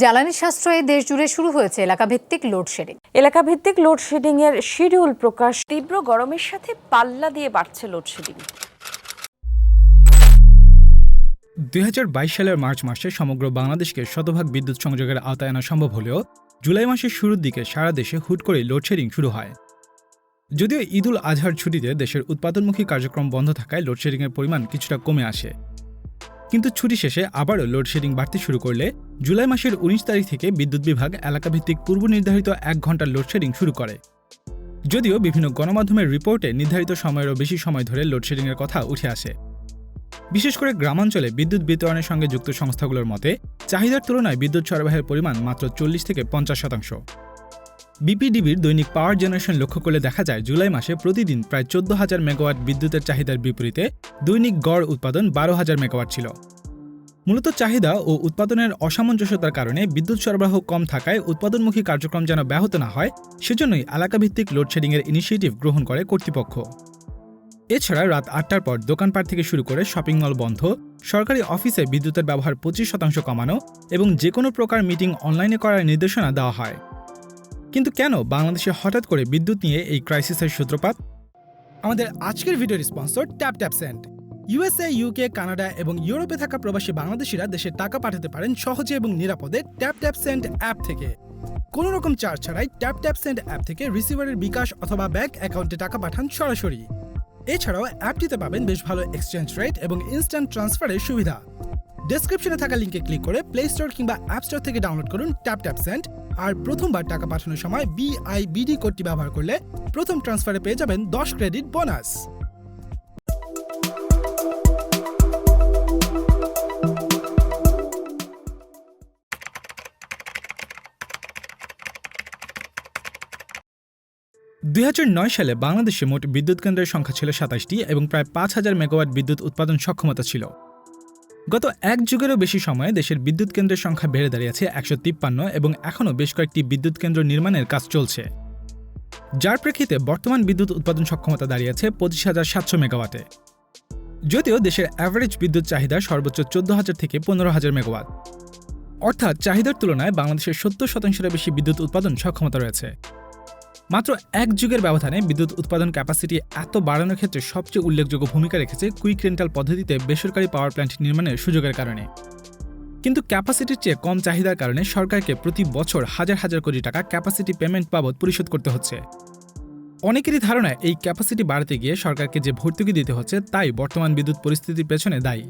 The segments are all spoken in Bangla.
জ্বালানি সাশ্রয়ে দেশ জুড়ে শুরু হয়েছে এলাকাভিত্তিক লোডশেডিং। এলাকাভিত্তিক লোডশেডিং এর শিডিউল প্রকাশ। তীব্র গরমের সাথে পাল্লা দিয়ে বাড়ছে লোডশেডিং। ২০২২ সালের মার্চ মাসে সমগ্র বাংলাদেশকে শতভাগ বিদ্যুৎ সংযোগের আওতায় আনা সম্ভব হলেও জুলাই মাসের শুরুর দিকে সারা দেশে হুট করে লোডশেডিং শুরু হয়। যদিও ঈদ-উল-আজহার ছুটিতে দেশের উৎপাদনমুখী কার্যক্রম বন্ধ থাকায় লোডশেডিংয়ের পরিমাণ কিছুটা কমে আসে, কিন্তু ছুটি শেষে আবারও লোডশেডিং বাড়তে শুরু করলে জুলাই মাসের ১৯ তারিখ থেকে বিদ্যুৎ বিভাগ এলাকাভিত্তিক পূর্ব নির্ধারিত ১ ঘণ্টার লোডশেডিং শুরু করে। যদিও বিভিন্ন গণমাধ্যমের রিপোর্টে নির্ধারিত সময়েরও বেশি সময় ধরে লোডশেডিংয়ের কথা উঠে আসে। বিশেষ করে গ্রামাঞ্চলে বিদ্যুৎ বিতরণের সঙ্গে যুক্ত সংস্থাগুলোর মতে চাহিদার তুলনায় বিদ্যুৎ সরবরাহের পরিমাণ মাত্র ৪০ থেকে ৫০%। বিপিডিবির দৈনিক পাওয়ার জেনারেশন লক্ষ্য করলে দেখা যায় জুলাই মাসে প্রতিদিন প্রায় ১৪,০০০ মেগাওয়াট বিদ্যুতের চাহিদার বিপরীতে দৈনিক গড় উৎপাদন ১২,০০০ মেগাওয়াট ছিল। মূলত চাহিদা ও উৎপাদনের অসামঞ্জস্যতার কারণে বিদ্যুৎ সরবরাহ কম থাকায় উৎপাদনমুখী কার্যক্রম যেন ব্যাহত না হয়, সেজন্যই এলাকাভিত্তিক লোডশেডিংয়ের ইনিশিয়েটিভ গ্রহণ করে কর্তৃপক্ষ। এছাড়া রাত ৮টার পর দোকানপাট থেকে শুরু করে শপিং মল বন্ধ, সরকারি অফিসে বিদ্যুতের ব্যবহার ২৫% কমানো এবং যে কোনো প্রকার মিটিং অনলাইনে করার নির্দেশনা দেওয়া হয়। কিন্তু কেন বাংলাদেশে হঠাৎ করে বিদ্যুৎ নিয়ে এই ক্রাইসিসের সূত্রপাত? আমাদের আজকের ভিডিওর sponsor tap USA, UK, Canada এবং ইউরোপে থাকা প্রবাসী বাংলাদেশিরা দেশে টাকা পাঠাতে পারেন সহজে এবং নিরাপদে ট্যাপ সেন্ড অ্যাপ থেকে। কোনো রকম চার্জ ছাড়াই ট্যাপ সেন্ড অ্যাপ থেকে রিসিভারের বিকাশ অথবা ব্যাংক অ্যাকাউন্টে টাকা পাঠান সরাসরি। এছাড়াও অ্যাপটিতে পাবেন বেশ ভালো এক্সচেঞ্জ রেট এবং ইনস্ট্যান্ট ট্রান্সফারের সুবিধা। ডেসক্রিপশনে থাকা লিঙ্কে ক্লিক করে প্লে স্টোর কিংবা অ্যাপ স্টোর থেকে ডাউনলোড করুন ট্যাপ সেন্ড। আর প্রথমবার টাকা পাঠানোর সময় বিআইবিডি কোডটি ব্যবহার করলে প্রথম ট্রান্সফারে পেয়ে যাবেন 10 ক্রেডিট বোনাস। (২০০৯ সালে বাংলাদেশে মোট বিদ্যুৎ কেন্দ্রের সংখ্যা ছিল ২৭টি এবং প্রায় ৫,০০০ মেগাওয়াট বিদ্যুৎ উৎপাদন সক্ষমতা ছিল। গত এক যুগেরও বেশি সময়ে দেশের বিদ্যুৎ কেন্দ্রের সংখ্যা বেড়ে দাঁড়িয়েছে ১৫৩ এবং এখনও বেশ কয়েকটি বিদ্যুৎ কেন্দ্র নির্মাণের কাজ চলছে, যার প্রেক্ষিতে বর্তমান বিদ্যুৎ উৎপাদন সক্ষমতা দাঁড়িয়েছে ২৫,৭০০ মেগাওয়াটে। যদিও দেশের অ্যাভারেজ বিদ্যুৎ চাহিদা সর্বোচ্চ ১৪,০০০ থেকে ১৫,০০০ মেগাওয়াট, অর্থাৎ চাহিদার তুলনায় বাংলাদেশের ৭০%-এর বেশি বিদ্যুৎ উৎপাদন সক্ষমতা রয়েছে। মাত্র এক যুগের ব্যবধানে বিদ্যুৎ উৎপাদন ক্যাপাসিটি এত বাড়ানোর ক্ষেত্রে সবচেয়ে উল্লেখযোগ্য ভূমিকা রেখেছে কুইক রেন্টাল পদ্ধতিতে বেসরকারি পাওয়ার প্ল্যান্ট নির্মাণের সুযোগের কারণে। কিন্তু ক্যাপাসিটির চেয়ে কম চাহিদার কারণে সরকারকে প্রতি বছর হাজার হাজার কোটি টাকা ক্যাপাসিটি পেমেন্ট বাবদ পরিশোধ করতে হচ্ছে। অনেকেরই ধারণা এই ক্যাপাসিটি বাড়াতে গিয়ে সরকারকে যে ভর্তুকি দিতে হচ্ছে তাই বর্তমান বিদ্যুৎ পরিস্থিতির পেছনে দায়ী।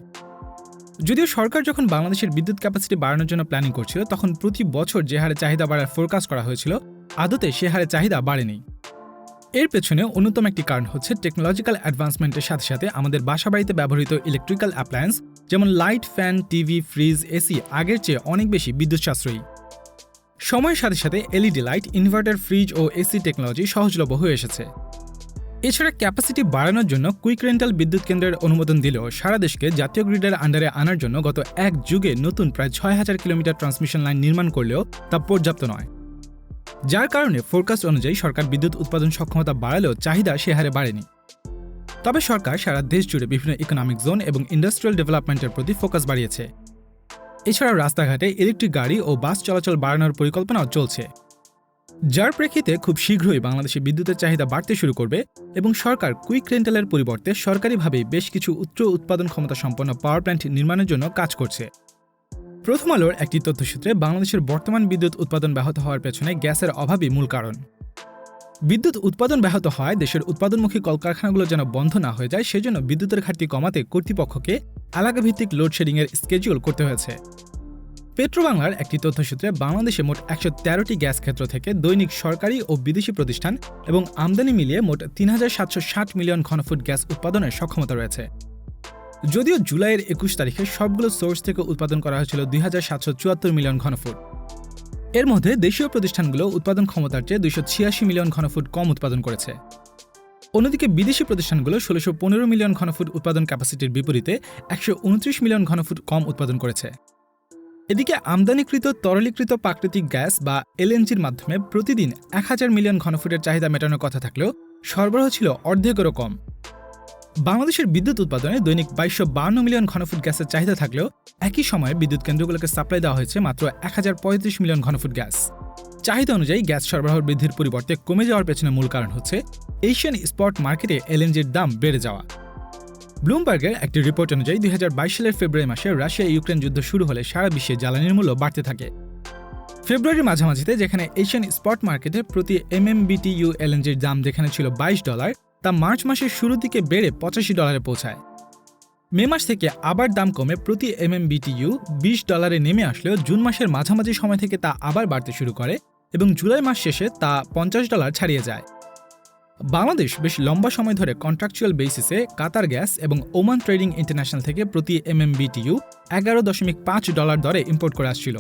যদিও সরকার যখন বাংলাদেশের বিদ্যুৎ ক্যাপাসিটি বাড়ানোর জন্য প্ল্যানিং করছিল, তখন প্রতি বছর যে হারে চাহিদা বাড়ার ফোরকাস্ট করা হয়েছিল আদতে সে হারে চাহিদা বাড়েনি। এর পেছনে অন্যতম একটি কারণ হচ্ছে টেকনোলজিক্যাল অ্যাডভান্সমেন্টের সাথে সাথে আমাদের বাসাবাড়িতে ব্যবহৃত ইলেকট্রিক্যাল অ্যাপ্লায়েন্স যেমন light, fan, TV, fridge, AC আগের চেয়ে অনেক বেশি বিদ্যুৎ সাশ্রয়ী। সময়ের সাথে সাথে এলইডি লাইট, ইনভার্টার, ফ্রিজ ও এসি টেকনোলজি সহজলভ্য হয়ে এসেছে। এছাড়া ক্যাপাসিটি বাড়ানোর জন্য কুইক রেন্টাল বিদ্যুৎ কেন্দ্রের অনুমোদন দিলেও সারা দেশকে জাতীয় গ্রিডের আন্ডারে আনার জন্য গত এক যুগে নতুন প্রায় ৬,০০০ কিলোমিটার ট্রান্সমিশন লাইন নির্মাণ করলেও তা পর্যাপ্ত নয়, যার কারণে ফোরকাস্ট অনুযায়ী সরকার বিদ্যুৎ উৎপাদন সক্ষমতা বাড়ালেও চাহিদা সে হারে বাড়েনি। তবে সরকার সারা দেশ জুড়ে বিভিন্ন ইকোনমিক জোন এবং ইন্ডাস্ট্রিয়াল ডেভেলপমেন্টের প্রতি ফোকাস বাড়িয়েছে। এছাড়াও রাস্তাঘাটে ইলেকট্রিক গাড়ি ও বাস চলাচল বাড়ানোর পরিকল্পনাও চলছে, যার প্রেক্ষিতে খুব শীঘ্রই বাংলাদেশে বিদ্যুতের চাহিদা বাড়তে শুরু করবে এবং সরকার কুইক রেন্টালের পরিবর্তে সরকারিভাবেই বেশ কিছু উচ্চ উৎপাদন ক্ষমতা সম্পন্ন পাওয়ার প্ল্যান্ট নির্মাণের জন্য কাজ করছে। প্রথম আলোর একটি তথ্যসূত্রে বাংলাদেশের বর্তমান বিদ্যুৎ উৎপাদন ব্যাহত হওয়ার পেছনে গ্যাসের অভাবই মূল কারণ। বিদ্যুৎ উৎপাদন ব্যাহত হয় দেশের উৎপাদনমুখী কলকারখানাগুলো যেন বন্ধ না হয়ে যায়, সেজন্য বিদ্যুতের ঘাটতি কমাতে কর্তৃপক্ষকে এলাকাভিত্তিক লোডশেডিংয়ের স্কেডিউল করতে হয়েছে। পেট্রোবাংলার একটি তথ্যসূত্রে বাংলাদেশে মোট ১১৩টি গ্যাস ক্ষেত্র থেকে দৈনিক সরকারি ও বিদেশি প্রতিষ্ঠান এবং আমদানি মিলিয়ে মোট ৩,৭৬০ মিলিয়ন ঘনফুট গ্যাস উৎপাদনের সক্ষমতা রয়েছে। যদিও জুলাইয়ের ২১ তারিখে সবগুলো সোর্স থেকে উৎপাদন করা হয়েছিল ২,৭৭৪ মিলিয়ন ঘনফুট। এর মধ্যে দেশীয় প্রতিষ্ঠানগুলো উৎপাদন ক্ষমতার চেয়ে ২৮৬ মিলিয়ন ঘনফুট কম উৎপাদন করেছে। অন্যদিকে বিদেশি প্রতিষ্ঠানগুলো ১৬১৫ মিলিয়ন ঘনফুট উৎপাদন ক্যাপাসিটির বিপরীতে ১২৯ মিলিয়ন ঘনফুট কম উৎপাদন করেছে। এদিকে আমদানিকৃত তরলীকৃত প্রাকৃতিক গ্যাস বা এলএনজির মাধ্যমে প্রতিদিন ১,০০০ মিলিয়ন ঘনফুটের চাহিদা মেটানোর কথা থাকলেও সরবরাহ ছিল অর্ধেকেরও কম। বাংলাদেশের বিদ্যুৎ উৎপাদনে দৈনিক 2252 মিলিয়ন ঘনফুট গ্যাসের চাহিদা থাকলেও একই সময়ে বিদ্যুৎ কেন্দ্রগুলোকে সাপ্লাই দেওয়া হয়েছে মাত্র 1035 মিলিয়ন ঘনফুট গ্যাস। চাহিদা অনুযায়ী গ্যাস সরবরাহ বৃদ্ধির পরিবর্তে কমে যাওয়ার পেছনে মূল কারণ হচ্ছে এশিয়ান স্পট মার্কেটে এলএনজির দাম বেড়ে যাওয়া। ব্লুমবার্গের একটি রিপোর্ট অনুযায়ী 2022 সালের ফেব্রুয়ারি মাসে রাশিয়া ইউক্রেন যুদ্ধ শুরু হলে সারা বিশ্বে জ্বালানির মূল্য বাড়তে থাকে। ফেব্রুয়ারির মাঝামাঝিতে যেখানে এশিয়ান স্পট মার্কেটে প্রতি MMBTU এলএনজির দাম যেখানে ছিল $22, তা মার্চ মাসের শুরুর দিকে বেড়ে $85 পৌঁছায়। মে মাস থেকে আবার দাম কমে প্রতি MMBTU $20 নেমে আসলেও জুন মাসের মাঝামাঝি সময় থেকে তা আবার বাড়তে শুরু করে এবং জুলাই মাস শেষে তা $50 ছাড়িয়ে যায়। বাংলাদেশ বেশ লম্বা সময় ধরে কন্ট্রাকচুয়াল বেসিসে কাতার গ্যাস এবং ওমান ট্রেডিং ইন্টারন্যাশনাল থেকে প্রতি MMBTU $11.5 দরে ইম্পোর্ট করে আসছিল।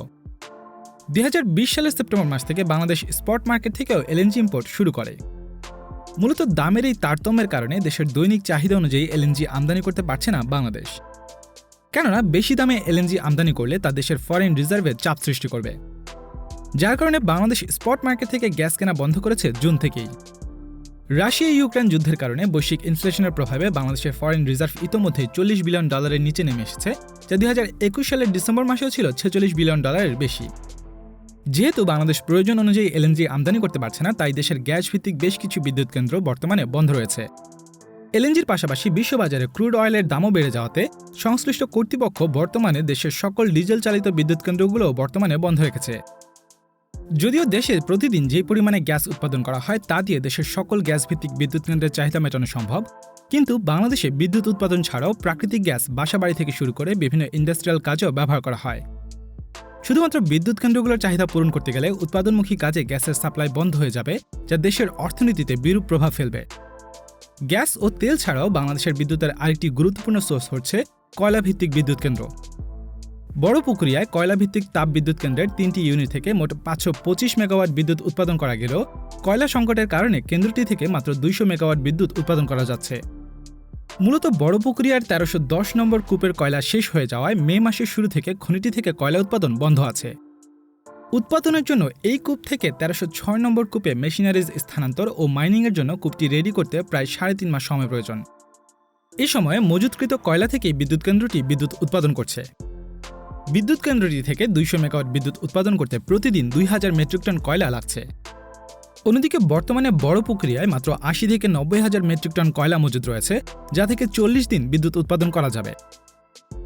2020 সালের সেপ্টেম্বর মাস থেকে বাংলাদেশ স্পট মার্কেট থেকেও এলএনজি ইম্পোর্ট শুরু করে। মূলত দামের এই তারতম্যের কারণে দেশের দৈনিক চাহিদা অনুযায়ী এলএনজি আমদানি করতে পারছে না বাংলাদেশ। কেননা বেশি দামে এলএনজি আমদানি করলে তা দেশের ফরেন রিজার্ভে চাপ সৃষ্টি করবে, যার কারণে বাংলাদেশ স্পট মার্কেট থেকে গ্যাস কেনা বন্ধ করেছে জুন থেকেই। রাশিয়া ইউক্রেন যুদ্ধের কারণে বৈশ্বিক ইনফ্লেশনের প্রভাবে বাংলাদেশের ফরেন রিজার্ভ ইতোমধ্যে $40 বিলিয়ন নিচে নেমে এসেছে, যা 2021 সালের ডিসেম্বর মাসেও ছিল $46 বিলিয়ন বেশি। যেহেতু বাংলাদেশ প্রয়োজন অনুযায়ী এলএনজি আমদানি করতে পারছে না, তাই দেশের গ্যাস ভিত্তিক বেশ কিছু বিদ্যুৎ কেন্দ্র বর্তমানে বন্ধ রয়েছে। এলএনজির পাশাপাশি বিশ্ববাজারে ক্রুড অয়েলের দামও বেড়ে যাওয়াতে সংশ্লিষ্ট কর্তৃপক্ষ বর্তমানে দেশের সকল ডিজেল চালিত বিদ্যুৎ কেন্দ্রগুলো বর্তমানে বন্ধ রেখেছে। যদিও দেশে প্রতিদিন যে পরিমাণে গ্যাস উৎপাদন করা হয় তা দিয়ে দেশের সকল গ্যাস ভিত্তিক বিদ্যুৎ কেন্দ্রের চাহিদা মেটানো সম্ভব, কিন্তু বাংলাদেশে বিদ্যুৎ উৎপাদন ছাড়াও প্রাকৃতিক গ্যাস বাসাবাড়ি থেকে শুরু করে বিভিন্ন ইন্ডাস্ট্রিয়াল কাজেও ব্যবহার করা হয়। শুধুমাত্র বিদ্যুৎ কেন্দ্রগুলোর চাহিদা পূরণ করতে গেলে উৎপাদনমুখী কাজে গ্যাসের সাপ্লাই বন্ধ হয়ে যাবে, যা দেশের অর্থনীতিতে বিরূপ প্রভাব ফেলবে। গ্যাস ও তেল ছাড়াও বাংলাদেশের বিদ্যুতের আরেকটি গুরুত্বপূর্ণ সোর্স হচ্ছে কয়লাভিত্তিক বিদ্যুৎ কেন্দ্র। বড়পুকুরিয়ায় কয়লাভিত্তিক তাপ বিদ্যুৎ কেন্দ্রের 3টি ইউনিট থেকে মোট 525 মেগাওয়াট বিদ্যুৎ উৎপাদন করা গেলেও কয়লা সংকটের কারণে কেন্দ্রটি থেকে মাত্র 200 মেগাওয়াট বিদ্যুৎ উৎপাদন করা যাচ্ছে। মূলত বড়পুকুরিয়ার 1310 নম্বর কূপের কয়লা শেষ হয়ে যাওয়ায় মে মাসের শুরু থেকে খনিটি থেকে কয়লা উৎপাদন বন্ধ আছে। উৎপাদনের জন্য এই কূপ থেকে 1306 নম্বর কূপে মেশিনারিজ স্থানান্তর ও মাইনিংয়ের জন্য কূপটি রেডি করতে প্রায় 3.5 মাস সময় প্রয়োজন। এই সময়ে মজুতকৃত কয়লা থেকেই বিদ্যুৎ কেন্দ্রটি বিদ্যুৎ উৎপাদন করছে। বিদ্যুৎ কেন্দ্রটি থেকে 200 মেগাওয়াট বিদ্যুৎ উৎপাদন করতে প্রতিদিন 2000 মেট্রিক টন কয়লা লাগছে। অন্যদিকে বর্তমানে বড়পুকুরিয়ায় মাত্র 80 থেকে 90 হাজার মেট্রিক টন কয়লা মজুদ রয়েছে, যা থেকে 40 দিন বিদ্যুৎ উৎপাদন করা যাবে।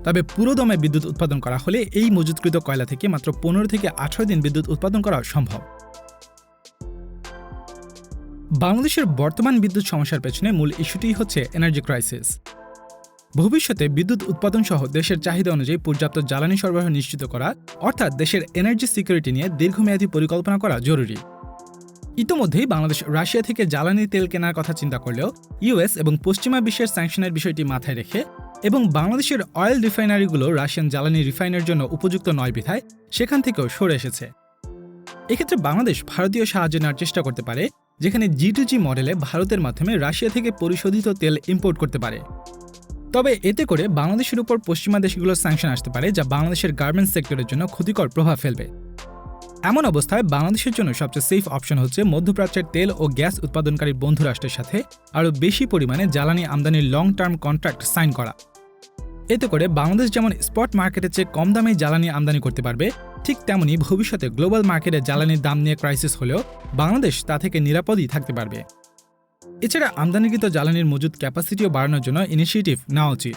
তবে পুরোদমে বিদ্যুৎ উৎপাদন করা হলে এই মজুতকৃত কয়লা থেকে মাত্র 15 থেকে 18 দিন বিদ্যুৎ উৎপাদন করা সম্ভব। বাংলাদেশের বর্তমান বিদ্যুৎ সমস্যার পেছনে মূল ইস্যুটি হচ্ছে এনার্জি ক্রাইসিস। ভবিষ্যতে বিদ্যুৎ উৎপাদন সহ দেশের চাহিদা অনুযায়ী পর্যাপ্ত জ্বালানি সরবরাহ নিশ্চিত করা, অর্থাৎ দেশের এনার্জি সিকিউরিটি নিয়ে দীর্ঘমেয়াদী পরিকল্পনা করা জরুরি। ইতোমধ্যেই বাংলাদেশ রাশিয়া থেকে জ্বালানি তেল কেনার কথা চিন্তা করলেও ইউএস এবং পশ্চিমা বিশ্বের স্যাংশনের বিষয়টি মাথায় রেখে এবং বাংলাদেশের অয়েল রিফাইনারিগুলো রাশিয়ান জ্বালানি রিফাইনের জন্য উপযুক্ত নয় বিধায় সেখান থেকেও সরে এসেছে। এক্ষেত্রে বাংলাদেশ ভারতীয় সাহায্য নেওয়ার চেষ্টা করতে পারে, যেখানে G2G মডেলে ভারতের মাধ্যমে রাশিয়া থেকে পরিশোধিত তেল ইম্পোর্ট করতে পারে। তবে এতে করে বাংলাদেশের উপর পশ্চিমা দেশগুলোর স্যাংশন আসতে পারে, যা বাংলাদেশের গার্মেন্টস সেক্টরের জন্য ক্ষতিকর প্রভাব ফেলবে। এমন অবস্থায় বাংলাদেশের জন্য সবচেয়ে সেফ অপশন হচ্ছে মধ্যপ্রাচ্যের তেল ও গ্যাস উৎপাদনকারী বন্ধু রাষ্ট্রের সাথে আরও বেশি পরিমাণে জ্বালানি আমদানির লং টার্ম কন্ট্রাক্ট সাইন করা। এতে করে বাংলাদেশ যেমন স্পট মার্কেটের চেয়ে কম দামে জ্বালানি আমদানি করতে পারবে, ঠিক তেমনি ভবিষ্যতে গ্লোবাল মার্কেটে জ্বালানির দাম নিয়ে ক্রাইসিস হলেও বাংলাদেশ তা থেকে নিরাপদই থাকতে পারবে। এছাড়া আমদানিকৃত জ্বালানির মজুদ ক্যাপাসিটিও বাড়ানোর জন্য ইনিশিয়েটিভ নেওয়া উচিত।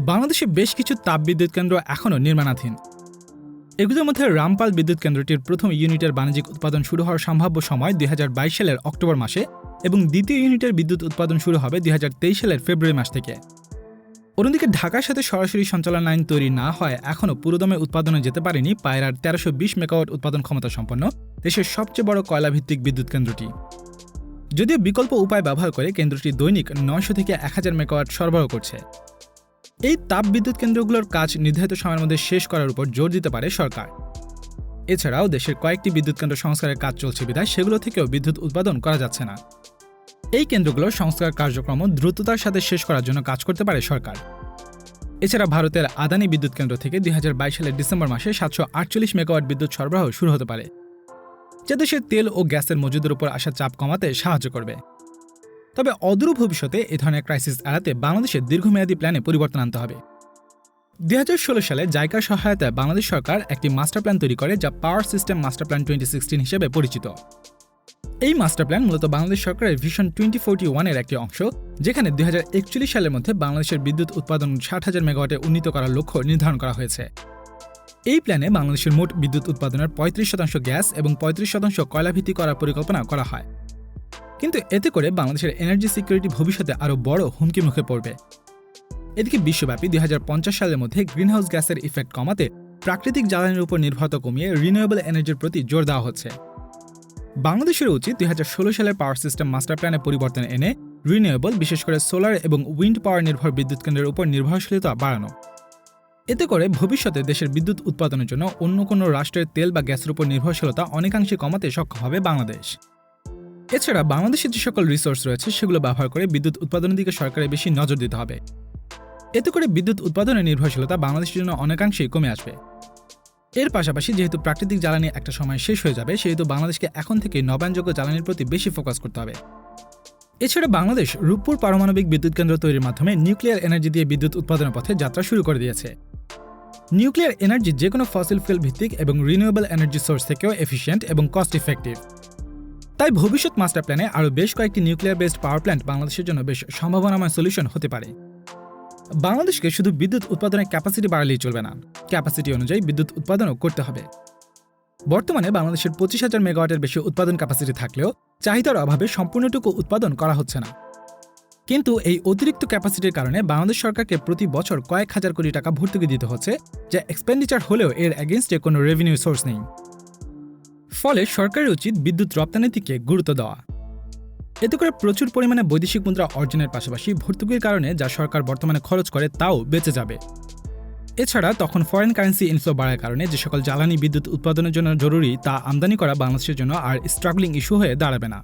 বাংলাদেশে বেশ কিছু তাপবিদ্যুৎ কেন্দ্র এখনও নির্মাণাধীন। এগুলোর মধ্যে রামপাল বিদ্যুৎ কেন্দ্রটির প্রথম ইউনিটের বাণিজ্যিক উৎপাদন শুরু হওয়ার সম্ভাব্য সময় 2022 সালের অক্টোবর মাসে এবং দ্বিতীয় ইউনিটের বিদ্যুৎ উৎপাদন শুরু হবে 2023 সালের ফেব্রুয়ারি মাস থেকে। অন্যদিকে ঢাকার সাথে সরাসরি সঞ্চালন লাইন তৈরি না হয় এখনও পুরোদমে উৎপাদনে যেতে পারেনি পায়রার 1320 মেগাওয়াট উৎপাদন ক্ষমতা সম্পন্ন দেশের সবচেয়ে বড় কয়লাভিত্তিক বিদ্যুৎ কেন্দ্রটি। যদিও বিকল্প উপায় ব্যবহার করে কেন্দ্রটি দৈনিক 900 থেকে 1000 মেগাওয়াট সরবরাহ করছে। এই তাপ বিদ্যুৎ কেন্দ্রগুলোর কাজ নির্ধারিত সময়ের মধ্যে শেষ করার উপর জোর দিতে পারে সরকার। এছাড়াও দেশের কয়েকটি বিদ্যুৎ কেন্দ্র সংস্কারের কাজ চলছে বিধায় সেগুলো থেকেও বিদ্যুৎ উৎপাদন করা যাচ্ছে না। এই কেন্দ্রগুলোর সংস্কার কার্যক্রম দ্রুততার সাথে শেষ করার জন্য কাজ করতে পারে সরকার। এছাড়া ভারতের আদানি বিদ্যুৎ কেন্দ্র থেকে 2022 সালের ডিসেম্বর মাসে 748 মেগাওয়াট বিদ্যুৎ সরবরাহ শুরু হতে পারে, যা দেশের তেল ও গ্যাসের মজুদের উপর আসা চাপ কমাতে সাহায্য করবে। তবে অদূর ভবিষ্যতে এ ধরনের ক্রাইসিস এড়াতে বাংলাদেশের দীর্ঘমেয়াদী প্ল্যানে পরিবর্তন আনতে হবে। 2016 সালে জাইকার সহায়তায় বাংলাদেশ সরকার একটি মাস্টার প্ল্যান তৈরি করে, যা পাওয়ার সিস্টেম মাস্টার প্ল্যান 2016 হিসেবে পরিচিত। এই মাস্টার প্ল্যান মূলত বাংলাদেশ সরকারের ভিশন 2041 এর একটি অংশ, যেখানে 2041 সালের মধ্যে বাংলাদেশের বিদ্যুৎ উৎপাদন 60,000 মেগাওয়াটে উন্নীত করার লক্ষ্য নির্ধারণ করা হয়েছে। এই প্ল্যানে বাংলাদেশের মোট বিদ্যুৎ উৎপাদনের 35% গ্যাস এবং 35% কয়লাভিত্তিক করার পরিকল্পনা করা হয়। কিন্তু এতে করে বাংলাদেশের এনার্জি সিকিউরিটি ভবিষ্যতে আরও বড় হুমকির মুখে পড়বে। এদিকে বিশ্বব্যাপী 2050 সালের মধ্যে গ্রিনহাউস গ্যাসের ইফেক্ট কমাতে প্রাকৃতিক জ্বালানির উপর নির্ভরতা কমিয়ে রিনিউয়েবল এনার্জির প্রতি জোর দেওয়া হচ্ছে। বাংলাদেশের উচিত 2016 সালের পাওয়ার সিস্টেম মাস্টার প্ল্যানে পরিবর্তন এনে রিনিউয়েবল, বিশেষ করে সোলার এবং উইন্ড পাওয়ার নির্ভর বিদ্যুৎ কেন্দ্রের উপর নির্ভরশীলতা বাড়ানো। এতে করে ভবিষ্যতে দেশের বিদ্যুৎ উৎপাদনের জন্য অন্য কোনো রাষ্ট্রের তেল বা গ্যাসের উপর নির্ভরশীলতা অনেকাংশে কমাতে সক্ষম হবে বাংলাদেশ। এছাড়া বাংলাদেশের যে সকল রিসোর্স রয়েছে সেগুলো ব্যবহার করে বিদ্যুৎ উৎপাদনের দিকে সরকারের বেশি নজর দিতে হবে। এতে করে বিদ্যুৎ উৎপাদনের নির্ভরশীলতা বাংলাদেশের জন্য অনেকাংশেই কমে আসবে। এর পাশাপাশি যেহেতু প্রাকৃতিক জ্বালানি একটা সময় শেষ হয়ে যাবে, সেহেতু বাংলাদেশকে এখন থেকেই নবায়নযোগ্য জ্বালানির প্রতি বেশি ফোকাস করতে হবে। এছাড়া বাংলাদেশ রূপপুর পারমাণবিক বিদ্যুৎ কেন্দ্র তৈরির মাধ্যমে নিউক্লিয়ার এনার্জি দিয়ে বিদ্যুৎ উৎপাদনের পথে যাত্রা শুরু করে দিয়েছে। নিউক্লিয়ার এনার্জি যে কোনো ফসিল ফুয়েল ভিত্তিক এবং রিনিউয়েবল এনার্জি সোর্স থেকেও এফিশিয়েন্ট এবং কস্ট ইফেক্টিভ। তাই ভবিষ্যৎ মাস্টার প্ল্যানে আরও বেশ কয়েকটি নিউক্লিয়ার বেসড পাওয়ার প্ল্যান্ট বাংলাদেশের জন্য বেশ সম্ভাবনাময় সলিউশন হতে পারে। বাংলাদেশকে শুধু বিদ্যুৎ উৎপাদনের ক্যাপাসিটি বাড়ালেই চলবে না, ক্যাপাসিটি অনুযায়ী বিদ্যুৎ উৎপাদনও করতে হবে। বর্তমানে বাংলাদেশের 25,000 মেগাওয়াটের বেশি উৎপাদন ক্যাপাসিটি থাকলেও চাহিদার অভাবে সম্পূর্ণটুকু উৎপাদন করা হচ্ছে না। কিন্তু এই অতিরিক্ত ক্যাপাসিটির কারণে বাংলাদেশ সরকারকে প্রতি বছর কয়েক হাজার কোটি টাকা ভর্তুকি দিতে হচ্ছে, যা এক্সপেন্ডিচার হলেও এর এগেইনস্টে কোনো রেভিনিউ সোর্স নেই। ফলে সরকারের উচিত বিদ্যুৎ রপ্তানির দিকে গুরুত্ব দেওয়া। এতে করে প্রচুর পরিমাণে বৈদেশিক মুদ্রা অর্জনের পাশাপাশি ভর্তুকির কারণে যা সরকার বর্তমানে খরচ করে তাও বেঁচে যাবে। এছাড়া তখন ফরেন কারেন্সি ইনফ্লো বাড়ার কারণে যে সকল জ্বালানি বিদ্যুৎ উৎপাদনের জন্য জরুরি তা আমদানি করা বাংলাদেশের জন্য আর স্ট্রাগলিং ইস্যু হয়ে দাঁড়াবে না।